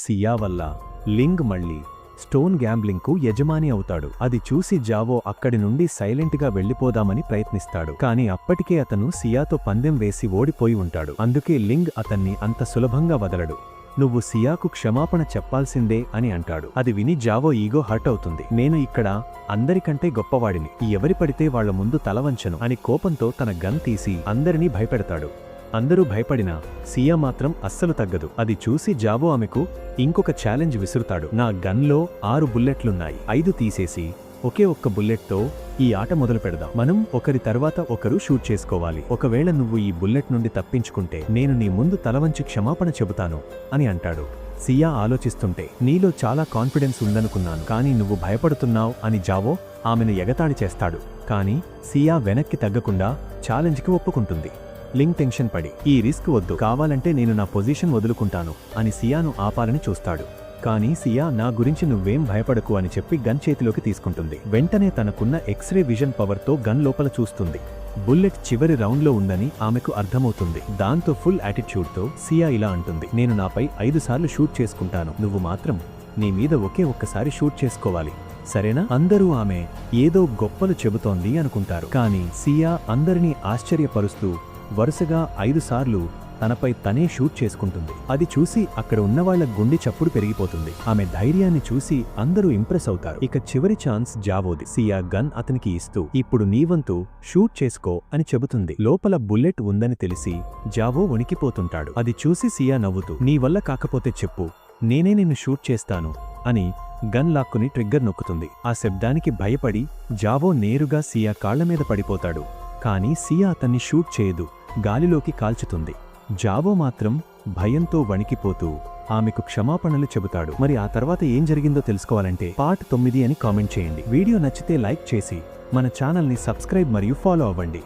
సియా వల్ల లింగ్ మళ్ళీ స్టోన్ గ్యాంబ్లింగ్కు యజమాని అవుతాడు. అది చూసి జావో అక్కడి నుండి సైలెంట్గా వెళ్లిపోదామని ప్రయత్నిస్తాడు. కానీ అప్పటికే అతను సియాతో పందెం వేసి ఓడిపోయి ఉంటాడు. అందుకే లింగ్ అతన్ని అంత సులభంగా వదలడు. నువ్వు సియాకు క్షమాపణ చెప్పాల్సిందే అని అంటాడు. అది విని జావో ఈగో హర్ట్ అవుతుంది. నేను ఇక్కడ అందరికంటే గొప్పవాడిని, ఎవరి పడితే వాళ్ల ముందు తలవంచను అని కోపంతో తన గన్ తీసి అందరినీ భయపెడతాడు. అందరూ భయపడినా సియా మాత్రం అస్సలు తగ్గదు. అది చూసి జావో ఆమెకు ఇంకొక ఛాలెంజ్ విసురుతాడు. నా గన్లో 6 బుల్లెట్లున్నాయి, 5 తీసేసి ఒకే ఒక్క బుల్లెట్తో ఈ ఆట మొదలు పెడదాం. మనం ఒకరి తర్వాత ఒకరు షూట్ చేసుకోవాలి. ఒకవేళ నువ్వు ఈ బుల్లెట్ నుండి తప్పించుకుంటే నేను నీ ముందు తలవంచి క్షమాపణ చెబుతాను అని అంటాడు. సియా ఆలోచిస్తుంటే నీలో చాలా కాన్ఫిడెన్స్ ఉందనుకున్నాను, కానీ నువ్వు భయపడుతున్నావు అని జావో ఆమెను ఎగతాళి చేస్తాడు. కానీ సియా వెనక్కి తగ్గకుండా ఛాలెంజ్కి ఒప్పుకుంటుంది. లింగ్ టెన్షన్ పడి ఈ రిస్క్ వద్దు, కావాలంటే నేను నా పొజిషన్ వదులుకుంటాను అని సియాను ఆపాలని చూస్తాడు. కానీ సియా నా గురించి నువ్వేం భయపడకు అని చెప్పి గన్ చేతిలోకి తీసుకుంటుంది. వెంటనే తనకున్న ఎక్స్రే విజన్ పవర్తో గన్ లోపల చూస్తుంది. బుల్లెట్ చివరి రౌండ్లో ఉందని ఆమెకు అర్థమవుతుంది. దాంతో ఫుల్ యాటిట్యూడ్తో సియా ఇలా అంటుంది, నేను నాపై 5 సార్లు షూట్ చేసుకుంటాను, నువ్వు మాత్రం నీ మీద ఒకే ఒక్కసారి షూట్ చేసుకోవాలి, సరేనా? అందరూ ఆమె ఏదో గొప్పలు చెబుతోంది అనుకుంటారు. కానీ సియా అందరినీ ఆశ్చర్యపరుస్తూ వరుసగా 5 సార్లు తనపై తనే షూట్ చేసుకుంటుంది. అది చూసి అక్కడ ఉన్నవాళ్ల గుండె చప్పుడు పెరిగిపోతుంది. ఆమె ధైర్యాన్ని చూసి అందరూ ఇంప్రెస్ అవుతారు. ఇక చివరి ఛాన్స్ జావోది. సియా గన్ అతనికి ఇస్తూ ఇప్పుడు నీవంతు షూట్ చేసుకో అని చెబుతుంది. లోపల బుల్లెట్ ఉందని తెలిసి జావో వణికిపోతుంటాడు. అది చూసి సియా నవ్వుతూ నీ వల్ల కాకపోతే చెప్పు, నేనే నిన్ను షూట్ చేస్తాను అని గన్ లాక్కుని ట్రిగ్గర్ నొక్కుతుంది. ఆ శబ్దానికి భయపడి జావో నేరుగా సియా కాళ్ల మీద పడిపోతాడు. కానీ సియా అతన్ని షూట్ చేయదు, గాలిలోకి కాల్చుతుంది. జావో మాత్రం భయంతో వణికిపోతూ ఆమెకు క్షమాపణలు చెబుతాడు. మరి ఆ తర్వాత ఏం జరిగిందో తెలుసుకోవాలంటే పార్ట్ 9 అని కామెంట్ చేయండి. వీడియో నచ్చితే లైక్ చేసి మన ఛానల్ని సబ్స్క్రైబ్ మరియు ఫాలో అవ్వండి.